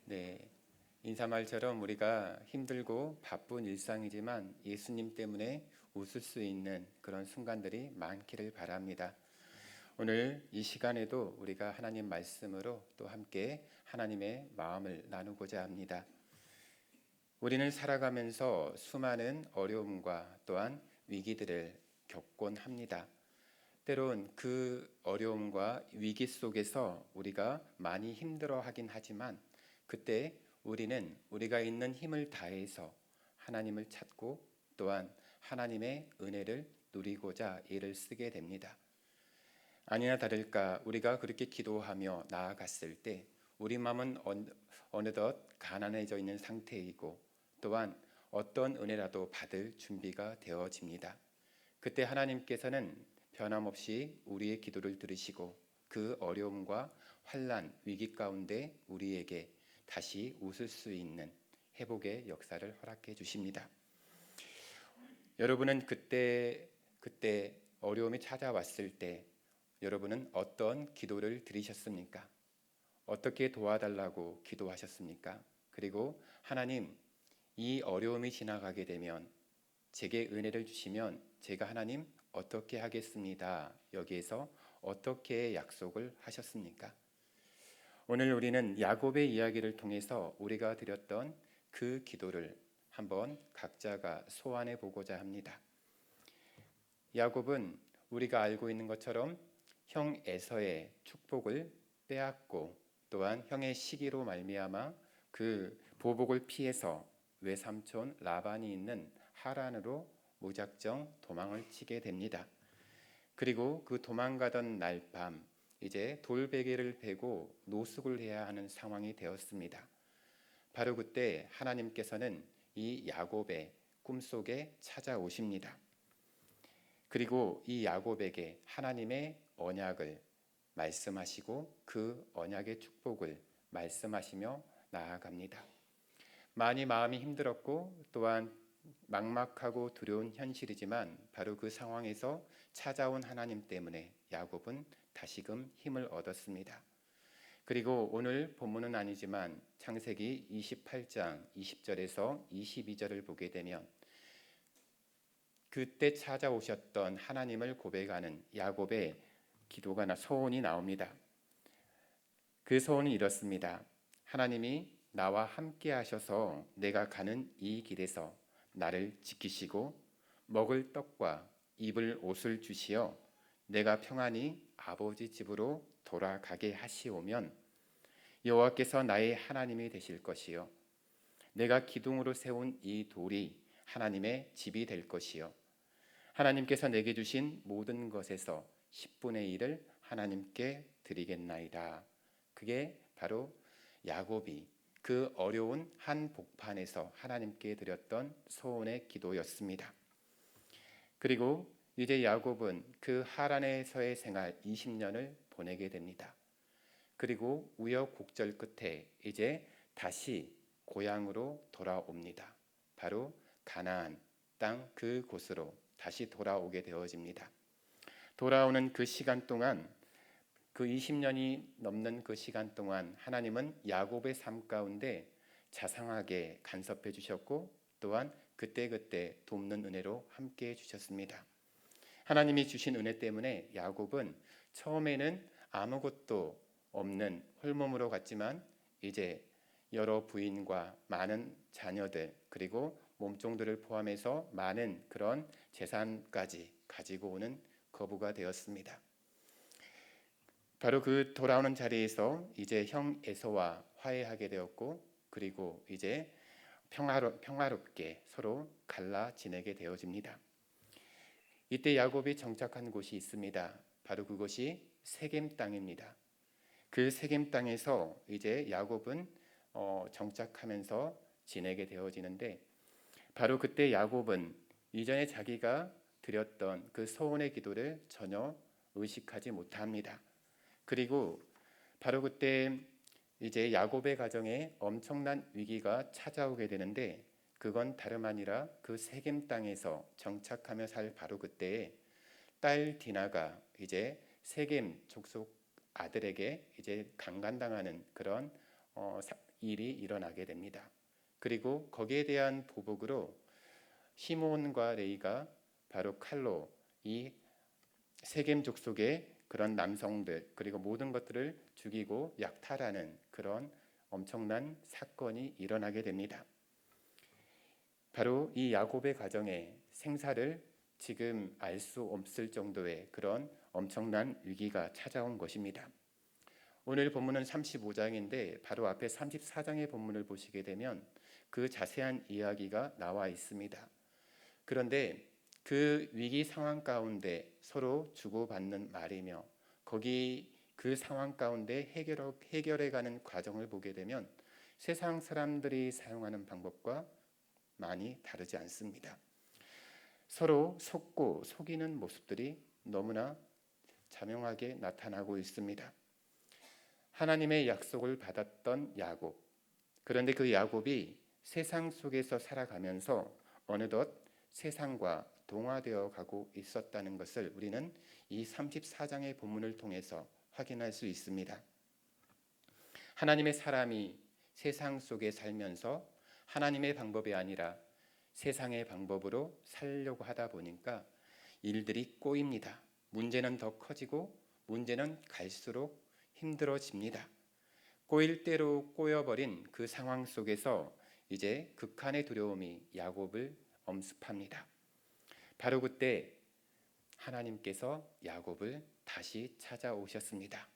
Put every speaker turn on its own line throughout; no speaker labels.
네, 인사말처럼 우리가 힘들고 바쁜 일상이지만 예수님 때문에 웃을 수 있는 그런 순간들이 많기를 바랍니다. 오늘 이 시간에도 우리가 하나님 말씀으로 또 함께 하나님의 마음을 나누고자 합니다. 우리는 살아가면서 수많은 어려움과 또한 위기들을 겪곤 합니다. 때론 그 어려움과 위기 속에서 우리가 많이 힘들어하긴 하지만 그때 우리는 우리가 있는 힘을 다해서 하나님을 찾고 또한 하나님의 은혜를 누리고자 애를 쓰게 됩니다. 아니나 다를까 우리가 그렇게 기도하며 나아갔을 때 우리 마음은 어느덧 가난해져 있는 상태이고 또한 어떤 은혜라도 받을 준비가 되어집니다. 그때 하나님께서는 변함없이 우리의 기도를 들으시고 그 어려움과 환난, 위기 가운데 우리에게 다시 웃을 수 있는 회복의 역사를 허락해 주십니다. 여러분은 그때 어려움이 찾아왔을 때 여러분은 어떤 기도를 드리셨습니까? 어떻게 도와달라고 기도하셨습니까? 그리고 하나님, 이 어려움이 지나가게 되면 제게 은혜를 주시면 제가 하나님 어떻게 하겠습니다. 여기에서 어떻게 약속을 하셨습니까? 오늘 우리는 야곱의 이야기를 통해서 우리가 드렸던 그 기도를 한번 각자가 소환해 보고자 합니다. 야곱은 우리가 알고 있는 것처럼 형 에서의 축복을 빼앗고 또한 형의 시기로 말미암아 그 보복을 피해서 외삼촌 라반이 있는 하란으로 무작정 도망을 치게 됩니다. 그리고 그 도망가던 날 밤 이제 돌베개를 베고 노숙을 해야 하는 상황이 되었습니다. 바로 그때 하나님께서는 이 야곱의 꿈속에 찾아오십니다. 그리고 이 야곱에게 하나님의 언약을 말씀하시고 그 언약의 축복을 말씀하시며 나아갑니다. 많이 마음이 힘들었고 또한 막막하고 두려운 현실이지만 바로 그 상황에서 찾아온 하나님 때문에 야곱은 다시금 힘을 얻었습니다. 그리고 오늘 본문은 아니지만 창세기 28장 20절에서 22절을 보게 되면 그때 찾아오셨던 하나님을 고백하는 야곱의 기도가 소원이 나옵니다. 그 소원은 이렇습니다. 하나님이 나와 함께 하셔서 내가 가는 이 길에서 나를 지키시고 먹을 떡과 입을 옷을 주시어 내가 평안히 아버지 집으로 돌아가게 하시오면 여호와께서 나의 하나님이 되실 것이요 내가 기둥으로 세운 이 돌이 하나님의 집이 될 것이요 하나님께서 내게 주신 모든 것에서 10분의 1을 하나님께 드리겠나이다. 그게 바로 야곱이 그 어려운 한복판에서 하나님께 드렸던 소원의 기도였습니다. 그리고 이제 야곱은 그 하란에서의 생활 20년을 보내게 됩니다. 그리고 우여곡절 끝에 이제 다시 고향으로 돌아옵니다. 바로 가나안 땅 그곳으로 다시 돌아오게 되어집니다. 돌아오는 그 시간 동안 그 20년이 넘는 그 시간 동안 하나님은 야곱의 삶 가운데 자상하게 간섭해 주셨고 또한 그때그때 돕는 은혜로 함께해 주셨습니다. 하나님이 주신 은혜 때문에 야곱은 처음에는 아무것도 없는 홀몸으로 갔지만 이제 여러 부인과 많은 자녀들 그리고 몸종들을 포함해서 많은 그런 재산까지 가지고 오는 거부가 되었습니다. 바로 그 돌아오는 자리에서 이제 형 에서와 화해하게 되었고 그리고 이제 평화롭게 서로 갈라 지내게 되어집니다. 이때 야곱이 정착한 곳이 있습니다. 바로 그것이 세겜 땅입니다. 그 세겜 땅에서 이제 야곱은 정착하면서 지내게 되어지는데 바로 그때 야곱은 이전에 자기가 드렸던 그 소원의 기도를 전혀 의식하지 못합니다. 그리고 바로 그때 이제 야곱의 가정에 엄청난 위기가 찾아오게 되는데 그건 다름 아니라 그 세겜 땅에서 정착하며 살 바로 그때에 딸 디나가 이제 세겜 족속 아들에게 이제 강간당하는 그런 일이 일어나게 됩니다. 그리고 거기에 대한 보복으로 시몬과 레이가 바로 칼로 이 세겜 족속의 그런 남성들 그리고 모든 것들을 죽이고 약탈하는 그런 엄청난 사건이 일어나게 됩니다. 바로 이 야곱의 가정에 생사를 지금 알 수 없을 정도의 그런 엄청난 위기가 찾아온 것입니다. 오늘 본문은 35장인데 바로 앞에 34장의 본문을 보시게 되면 그 자세한 이야기가 나와 있습니다. 그런데 그 위기 상황 가운데 서로 주고받는 말이며 거기 그 상황 가운데 해결해가는 과정을 보게 되면 세상 사람들이 사용하는 방법과 많이 다르지 않습니다. 서로 속고 속이는 모습들이 너무나 자명하게 나타나고 있습니다. 하나님의 약속을 받았던 야곱, 그런데 그 야곱이 세상 속에서 살아가면서 어느덧 세상과 동화되어 가고 있었다는 것을 우리는 이 34장의 본문을 통해서 확인할 수 있습니다. 하나님의 사람이 세상 속에 살면서 하나님의 방법이 아니라 세상의 방법으로 살려고 하다 보니까 일들이 꼬입니다. 문제는 더 커지고 문제는 갈수록 힘들어집니다. 꼬일 대로 꼬여버린 그 상황 속에서 이제 극한의 두려움이 야곱을 엄습합니다. 바로 그때 하나님께서 야곱을 다시 찾아오셨습니다.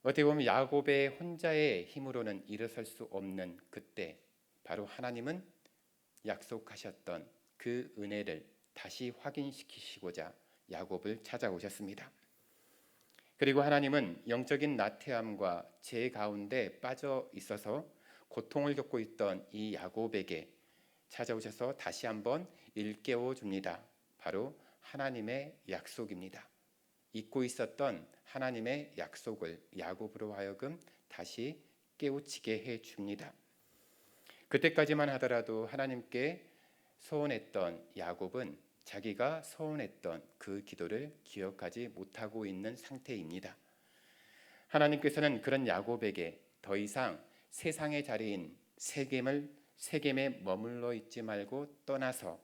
어떻게 보면 야곱의 혼자의 힘으로는 일어설 수 없는 그때 바로 하나님은 약속하셨던 그 은혜를 다시 확인시키시고자 야곱을 찾아오셨습니다. 그리고 하나님은 영적인 나태함과 죄 가운데 빠져 있어서 고통을 겪고 있던 이 야곱에게 찾아오셔서 다시 한번 일깨워 줍니다. 바로 하나님의 약속입니다. 잊고 있었던 하나님의 약속을 야곱으로 하여금 다시 깨우치게 해 줍니다. 그때까지만 하더라도 하나님께 소원했던 야곱은 자기가 소원했던 그 기도를 기억하지 못하고 있는 상태입니다. 하나님께서는 그런 야곱에게 더 이상 세상의 자리인 세겜에 머물러 있지 말고 떠나서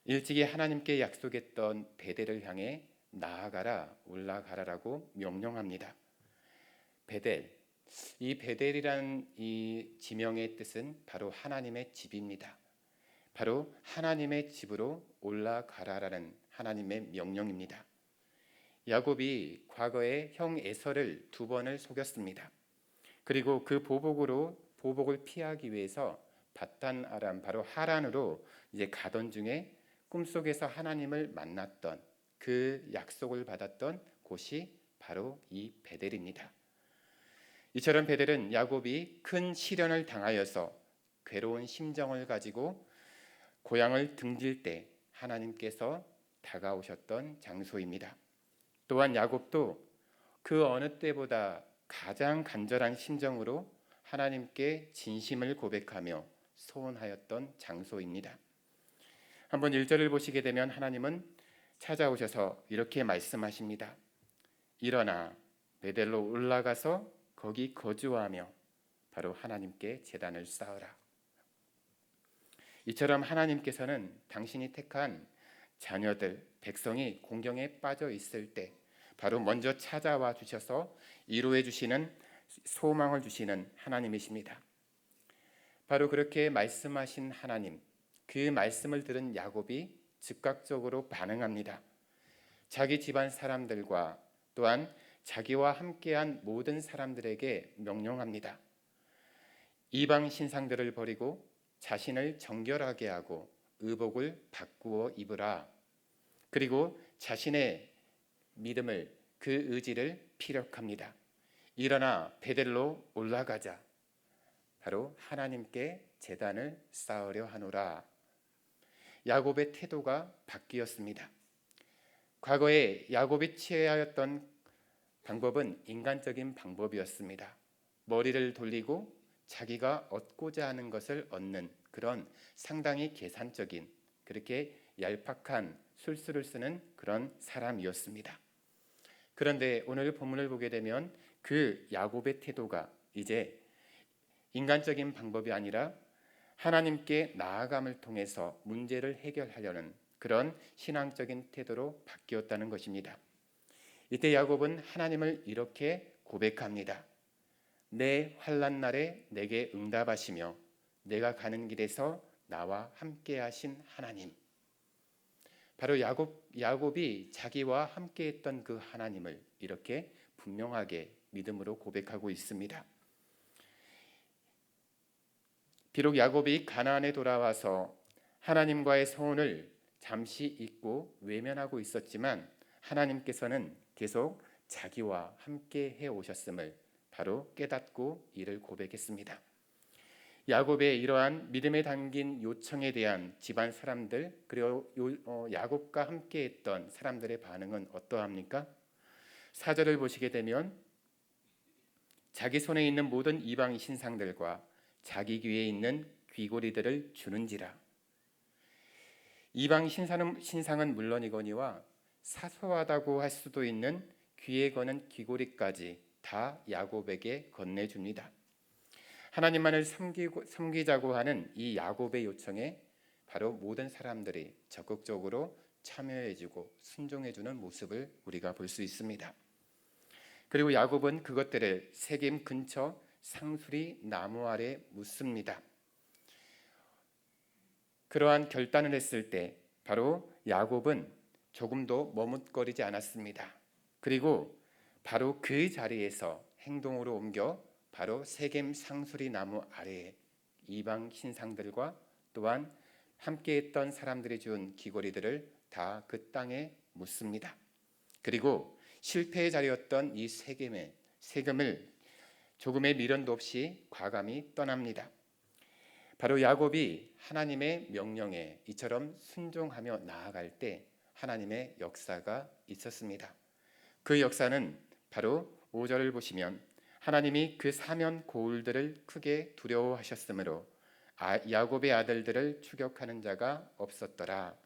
일찍이 하나님께 약속했던 베델을 향해 나아가라, 올라가라라고 명령합니다. 베델, 이 베델이라는 이 지명의 뜻은 바로 하나님의 집입니다. 바로 하나님의 집으로 올라가라라는 하나님의 명령입니다. 야곱이 과거에 형 에서를 2번을 속였습니다. 그리고 그 보복을 피하기 위해서 바단 아람 바로 하란으로 이제 가던 중에 꿈속에서 하나님을 만났던 그 약속을 받았던 곳이 바로 이 베델입니다. 이처럼 베델은 야곱이 큰 시련을 당하여서 괴로운 심정을 가지고 고향을 등질 때 하나님께서 다가오셨던 장소입니다. 또한 야곱도 그 어느 때보다 가장 간절한 심정으로 하나님께 진심을 고백하며 소원하였던 장소입니다. 한번 1절을 보시게 되면 하나님은 찾아오셔서 이렇게 말씀하십니다. 일어나 베델로 올라가서 거기 거주하며 바로 하나님께 제단을 쌓으라. 이처럼 하나님께서는 당신이 택한 자녀들, 백성이 공경에 빠져 있을 때 바로 먼저 찾아와 주셔서 위로해 주시는 소망을 주시는 하나님이십니다. 바로 그렇게 말씀하신 하나님, 그 말씀을 들은 야곱이 즉각적으로 반응합니다. 자기 집안 사람들과 또한 자기와 함께한 모든 사람들에게 명령합니다. 이방 신상들을 버리고 자신을 정결하게 하고 의복을 바꾸어 입으라. 그리고 자신의 믿음을, 그 의지를 피력합니다. 일어나 베델로 올라가자. 바로 하나님께 제단을 쌓으려 하노라. 야곱의 태도가 바뀌었습니다. 과거에 야곱이 취하였던 방법은 인간적인 방법이었습니다. 머리를 돌리고 자기가 얻고자 하는 것을 얻는 그런 상당히 계산적인, 그렇게 얄팍한 술수를 쓰는 그런 사람이었습니다. 그런데 오늘 본문을 보게 되면 그 야곱의 태도가 이제 인간적인 방법이 아니라 하나님께 나아감을 통해서 문제를 해결하려는 그런 신앙적인 태도로 바뀌었다는 것입니다. 이때 야곱은 하나님을 이렇게 고백합니다. 내 환난 날에 내게 응답하시며 내가 가는 길에서 나와 함께 하신 하나님. 바로 야곱이 자기와 함께 했던 그 하나님을 이렇게 분명하게 믿음으로 고백하고 있습니다. 비록 야곱이 가나안에 돌아와서 하나님과의 소원을 잠시 잊고 외면하고 있었지만 하나님께서는 계속 자기와 함께 해 오셨음을 바로 깨닫고 이를 고백했습니다. 야곱의 이러한 믿음에 담긴 요청에 대한 집안 사람들 그리고 야곱과 함께 했던 사람들의 반응은 어떠합니까? 4절을 보시게 되면 자기 손에 있는 모든 이방 신상들과 자기 귀에 있는 귀고리들을 주는지라. 이방 신상은 물론이거니와 사소하다고 할 수도 있는 귀에 거는 귀고리까지 다 야곱에게 건네줍니다. 하나님만을 섬기자고 하는 이 야곱의 요청에 바로 모든 사람들이 적극적으로 참여해주고 순종해주는 모습을 우리가 볼 수 있습니다. 그리고 야곱은 그것들을 세겜 근처 상수리 나무 아래 묻습니다. 그러한 결단을 했을 때 바로 야곱은 조금도 머뭇거리지 않았습니다. 그리고 바로 그 자리에서 행동으로 옮겨 바로 세겜 상수리 나무 아래에 이방 신상들과 또한 함께했던 사람들이 준 귀고리들을 다 그 땅에 묻습니다. 그리고 실패의 자리였던 이 세겜을 조금의 미련도 없이 과감히 떠납니다. 바로 야곱이 하나님의 명령에 이처럼 순종하며 나아갈 때 하나님의 역사가 있었습니다. 그 역사는 바로 5절을 보시면 하나님이 그 사면 고울들을 크게 두려워하셨으므로 야곱의 아들들을 추격하는 자가 없었더라.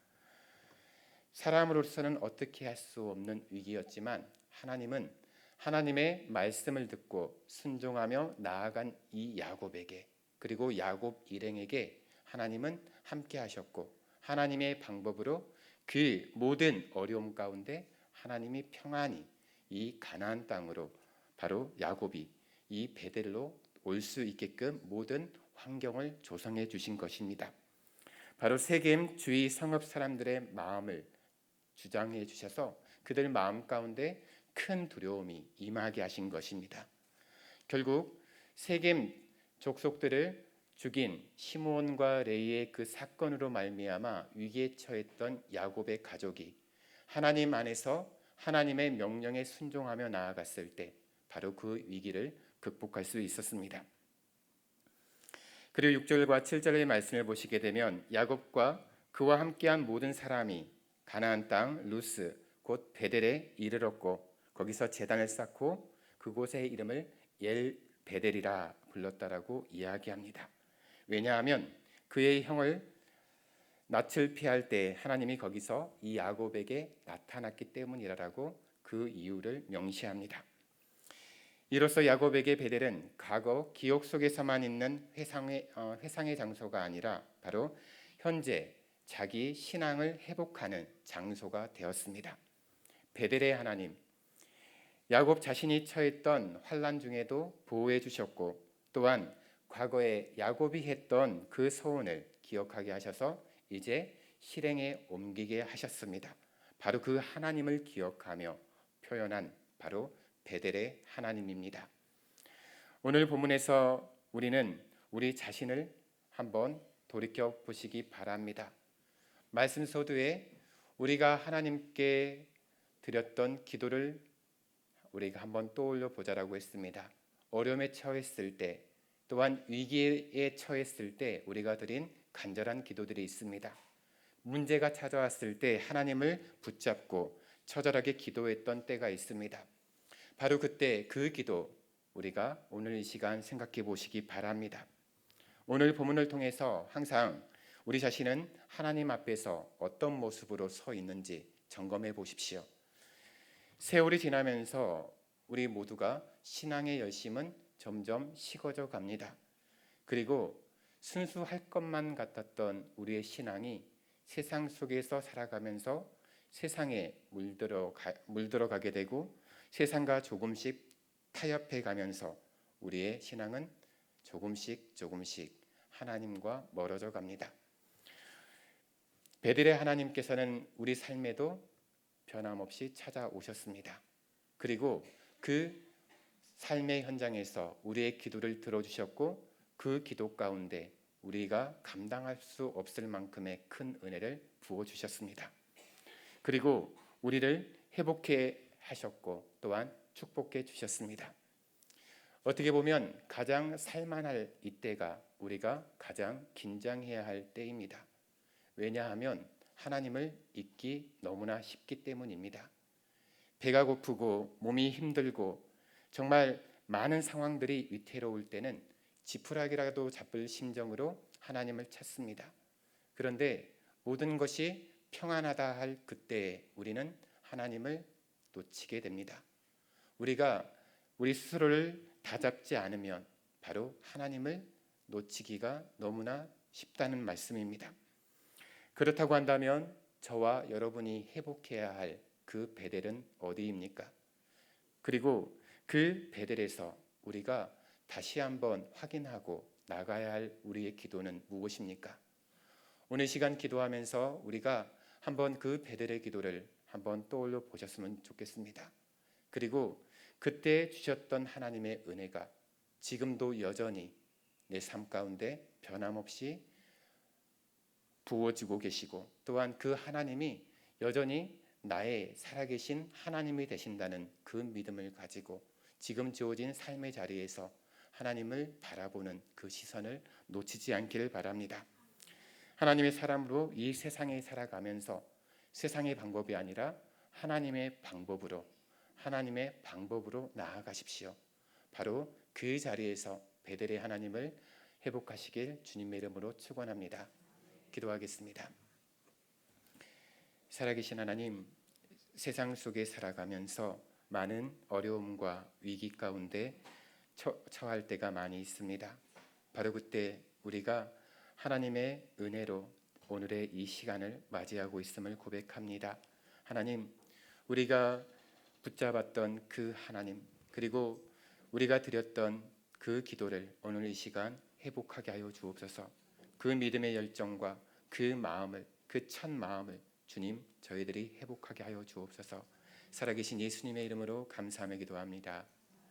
사람으로서는 어떻게 할 수 없는 위기였지만 하나님은 하나님의 말씀을 듣고 순종하며 나아간 이 야곱에게 그리고 야곱 일행에게 하나님은 함께 하셨고 하나님의 방법으로 그 모든 어려움 가운데 하나님이 평안히 이 가나안 땅으로 바로 야곱이 이 베델로 올 수 있게끔 모든 환경을 조성해 주신 것입니다. 바로 세겜 주위 성읍 사람들의 마음을 주장해 주셔서 그들 마음 가운데 큰 두려움이 임하게 하신 것입니다. 결국 세겜 족속들을 죽인 시므온과 레위의 그 사건으로 말미암아 위기에 처했던 야곱의 가족이 하나님 안에서 하나님의 명령에 순종하며 나아갔을 때 바로 그 위기를 극복할 수 있었습니다. 그리고 6절과 7절의 말씀을 보시게 되면 야곱과 그와 함께한 모든 사람이 가나안 땅 루스 곧 베델에 이르렀고 거기서 제단을 쌓고 그곳의 이름을 엘 베델이라 불렀다라고 이야기합니다. 왜냐하면 그의 형을 낯을 피할 때 하나님이 거기서 이 야곱에게 나타났기 때문이라고 그 이유를 명시합니다. 이로써 야곱에게 베델은 과거 기억 속에서만 있는 회상의 장소가 아니라 바로 현재 자기 신앙을 회복하는 장소가 되었습니다. 베델의 하나님, 야곱 자신이 처했던 환난 중에도 보호해 주셨고 또한 과거에 야곱이 했던 그 소원을 기억하게 하셔서 이제 실행에 옮기게 하셨습니다. 바로 그 하나님을 기억하며 표현한 바로 베델의 하나님입니다. 오늘 본문에서 우리는 우리 자신을 한번 돌이켜 보시기 바랍니다. 말씀 서두에 우리가 하나님께 드렸던 기도를 우리가 한번 떠올려 보자라고 했습니다. 어려움에 처했을 때 또한 위기에 처했을 때 우리가 드린 간절한 기도들이 있습니다. 문제가 찾아왔을 때 하나님을 붙잡고 처절하게 기도했던 때가 있습니다. 바로 그때 그 기도 우리가 오늘 이 시간 생각해 보시기 바랍니다. 오늘 본문을 통해서 항상 우리 자신은 하나님 앞에서 어떤 모습으로 서 있는지 점검해 보십시오. 세월이 지나면서 우리 모두가 신앙의 열심은 점점 식어져 갑니다. 그리고 순수할 것만 같았던 우리의 신앙이 세상 속에서 살아가면서 세상에 물들어가게 되고 세상과 조금씩 타협해 가면서 우리의 신앙은 조금씩 하나님과 멀어져 갑니다. 베들의 하나님께서는 우리 삶에도 변함없이 찾아오셨습니다. 그리고 그 삶의 현장에서 우리의 기도를 들어주셨고 그 기도 가운데 우리가 감당할 수 없을 만큼의 큰 은혜를 부어주셨습니다. 그리고 우리를 회복해 하셨고 또한 축복해 주셨습니다. 어떻게 보면 가장 살만할 이때가 우리가 가장 긴장해야 할 때입니다. 왜냐하면 하나님을 잊기 너무나 쉽기 때문입니다. 배가 고프고 몸이 힘들고 정말 많은 상황들이 위태로울 때는 지푸라기라도 잡을 심정으로 하나님을 찾습니다. 그런데 모든 것이 평안하다 할 그때에 우리는 하나님을 놓치게 됩니다. 우리가 우리 스스로를 다잡지 않으면 바로 하나님을 놓치기가 너무나 쉽다는 말씀입니다. 그렇다고 한다면 저와 여러분이 회복해야 할 그 베델은 어디입니까? 그리고 그 베델에서 우리가 다시 한번 확인하고 나가야 할 우리의 기도는 무엇입니까? 오늘 시간 기도하면서 우리가 한번 그 베델의 기도를 한번 떠올려 보셨으면 좋겠습니다. 그리고 그때 주셨던 하나님의 은혜가 지금도 여전히 내 삶 가운데 변함없이 부어지고 계시고 또한 그 하나님이 여전히 나의 살아계신 하나님이 되신다는 그 믿음을 가지고 지금 주어진 삶의 자리에서 하나님을 바라보는 그 시선을 놓치지 않기를 바랍니다. 하나님의 사람으로 이 세상에 살아가면서 세상의 방법이 아니라 하나님의 방법으로 나아가십시오. 바로 그 자리에서 베델의 하나님을 회복하시길 주님의 이름으로 축원합니다. 기도하겠습니다. 살아계신 하나님, 세상 속에 살아가면서 많은 어려움과 위기 가운데 처할 때가 많이 있습니다. 바로 그때 우리가 하나님의 은혜로 오늘의 이 시간을 맞이하고 있음을 고백합니다. 하나님, 우리가 붙잡았던 그 하나님, 그리고 우리가 드렸던 그 기도를 오늘 이 시간 회복하게 하여 주옵소서. 그 믿음의 열정과 그 마음을, 그 첫 마음을 주님 저희들이 회복하게 하여 주옵소서. 살아계신 예수님의 이름으로 감사하며 기도합니다.